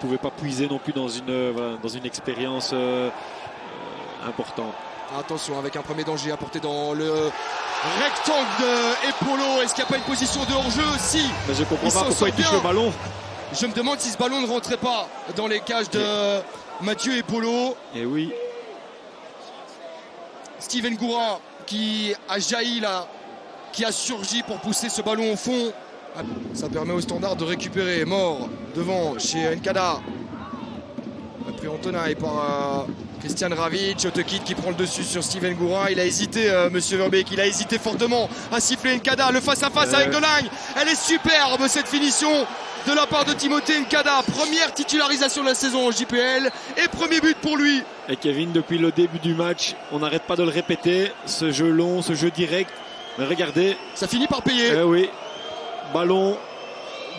pouvait pas puiser non plus dans une expérience importante. Attention, avec un premier danger apporté dans le rectangle de Epolo. Est-ce qu'il n'y a pas une position de hors-jeu? Si. Mais je comprends pas pourquoi il touche le ballon. Je me demande si ce ballon ne rentrait pas dans les cages de Mathieu Epolo. Et oui. Steven Goura qui a jailli là, qui a surgi pour pousser ce ballon au fond. Ça permet au Standard de récupérer. Mort devant chez Nkada. Pris en tenaille par Christian Ravic. Otekit qui prend le dessus sur Steven Goura. Il a hésité, Monsieur Verbeek, il a hésité fortement à siffler Nkada. Le face-à-face avec Delagne. Elle est superbe cette finition de la part de Timothée Nkada. Première titularisation de la saison en JPL et premier but pour lui. Et Kevin, depuis le début du match, on n'arrête pas de le répéter. Ce jeu long, ce jeu direct. Mais regardez. Ça finit par payer. Oui. Ballon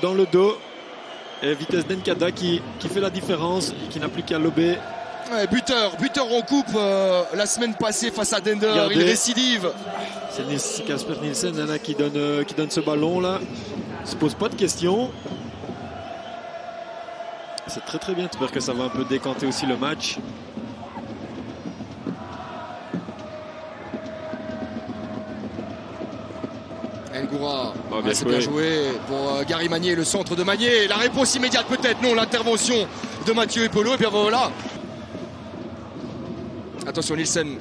dans le dos. Et vitesse d'Nkada qui fait la différence, qui n'a plus qu'à lober. Ouais, buteur en coupe la semaine passée face à Dender. Regardez. Il récidive. C'est Casper Nielsen là, qui donne ce ballon là. Il se pose pas de questions. C'est très très bien. J'espère que ça va un peu décanter aussi le match. Ngoura, c'est bien bien joué pour Gary Magnier, le centre de Magnier. La réponse immédiate peut-être, non, l'intervention de Mathieu Epolo. Et bien voilà. Attention Nielsen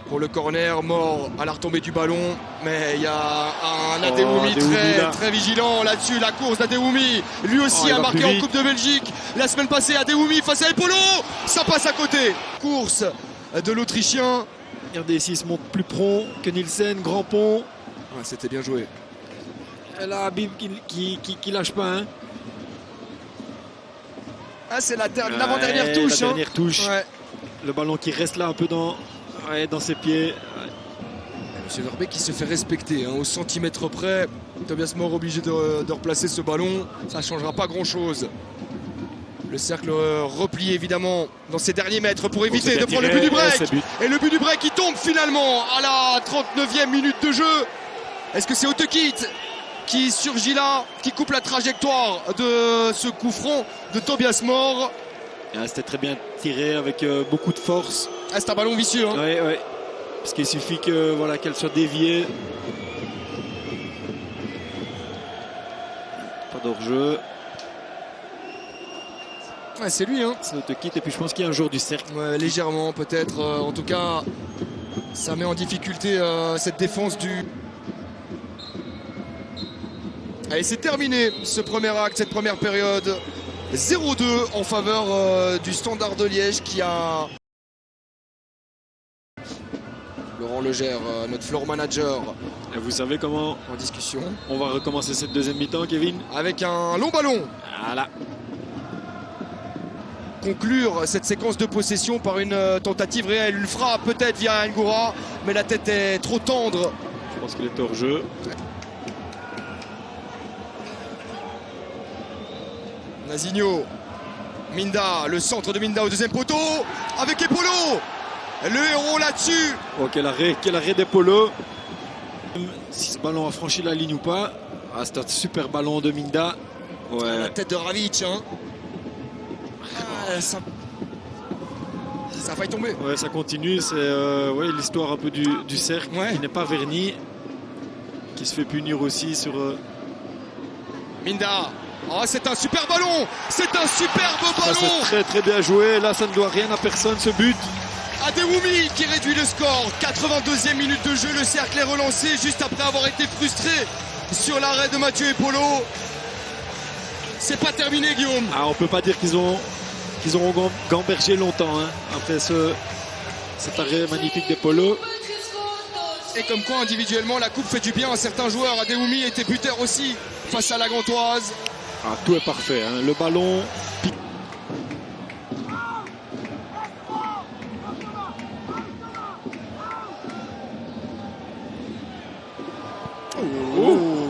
pour le corner, Mort à la retombée du ballon. Mais il y a un Adewoumi très vigilant là-dessus. La course d'Adewoumi, lui aussi a marqué en Coupe de Belgique la semaine passée. Adewoumi face à Epolo, ça passe à côté. Course de l'Autrichien. Regardez ici, il se montre plus prompt que Nielsen, grand pont. Ouais, c'était bien joué. Et là, Habib qui lâche pas. Hein. Ah, c'est l'avant-dernière touche. La dernière touche. Ouais. Le ballon qui reste là un peu dans ses pieds. Ouais. Monsieur Verbeek qui se fait respecter au centimètre près. Tobias Mort obligé de replacer ce ballon. Ça ne changera pas grand-chose. Le cercle replié évidemment dans ses derniers mètres pour éviter de prendre le but du break. Et le but du break qui tombe finalement à la 39e minute de jeu. Est-ce que c'est Otekit qui surgit là, qui coupe la trajectoire de ce coup franc de Tobias Mort? C'était très bien tiré avec beaucoup de force. C'est un ballon vicieux. Hein. Oui. Parce qu'il suffit qu'elle soit déviée. Pas d'hors-jeu. Ouais, c'est lui. Hein. C'est Otekit. Et puis je pense qu'il y a un joueur du cercle. Ouais, légèrement peut-être. En tout cas, ça met en difficulté cette défense du... Allez, c'est terminé ce premier acte, cette première période. 0-2 en faveur du Standard de Liège qui a... Laurent Legère, notre floor manager. Et vous savez comment en discussion. On va recommencer cette deuxième mi-temps, Kevin? Avec un long ballon. Voilà. Conclure cette séquence de possession par une tentative réelle. Une frappe peut-être via Ngoura, mais la tête est trop tendre. Je pense qu'il est hors jeu. Nazinho, Minda, le centre de Minda au deuxième poteau, avec Epolo, le héros là-dessus. Oh, quel arrêt d'Epolo. Si ce ballon a franchi la ligne ou pas. Ah, c'est un super ballon de Minda. Ouais. La tête de Ravic. Hein. Ça a failli tomber. Ouais, ça continue. C'est l'histoire un peu du cercle qui n'est pas verni, qui se fait punir aussi sur... Minda. Oh, c'est un super ballon. C'est un superbe ballon. C'est très très bien joué. Là, ça ne doit rien à personne ce but. Adewoumi qui réduit le score. 82e minute de jeu. Le cercle est relancé juste après avoir été frustré sur l'arrêt de Mathieu Epolo. C'est pas terminé, Guillaume. Ah, on peut pas dire qu'ils ont gambergé longtemps après cet arrêt magnifique d'Epolo. Et comme quoi, individuellement, la coupe fait du bien à certains joueurs. Adewoumi était buteur aussi face à la Gantoise. Ah, tout est parfait. Le ballon...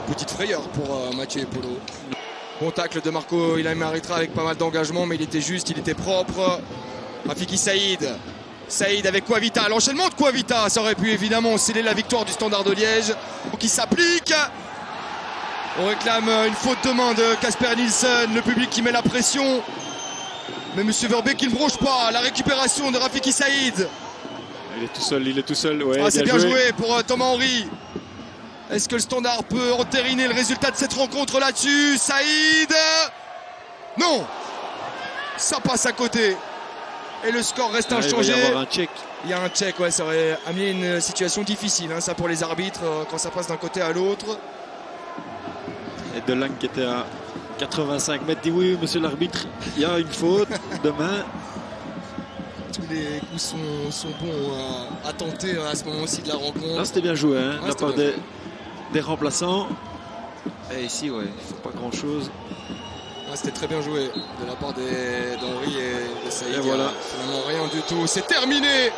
Petite frayeur pour Mathieu Epolo. Bon tacle de Marco Ilaimaritra avec pas mal d'engagement, mais il était juste, il était propre. Rafiki Saïd. Saïd avec Kouavita. L'enchaînement de Kouavita, ça aurait pu évidemment sceller la victoire du Standard de Liège. Qui s'applique. On réclame une faute de main de Casper Nielsen. Le public qui met la pression. Mais Monsieur Verbet qui ne bronche pas. La récupération de Rafiki Saïd. Il est tout seul. Ouais, C'est bien joué pour Thomas Henry. Est-ce que le Standard peut entériner le résultat de cette rencontre là-dessus? Saïd. Non. Ça passe à côté. Et le score reste inchangé. Il va y avoir un check. Il y a un check, ouais, ça aurait amené une situation difficile, hein, ça pour les arbitres, quand ça passe d'un côté à l'autre. Et Delangue qui était à 85 mètres dit oui, monsieur l'arbitre, il y a une faute demain. Tous les coups sont bons à tenter à ce moment-ci de la rencontre. Là, c'était bien joué, hein, de la part bien des remplaçants. Et ici, ouais, il ne faut pas grand-chose. C'était très bien joué de la part d'Henry et de Saïd. Et voilà. Finalement, rien du tout. C'est terminé.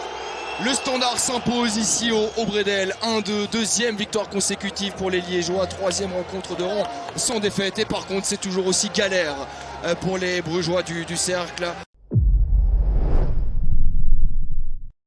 Le Standard s'impose ici au Bredel. 1-2, deuxième victoire consécutive pour les Liégeois. Troisième rencontre de rang sans défaite. Et par contre, c'est toujours aussi galère pour les Brugeois du Cercle.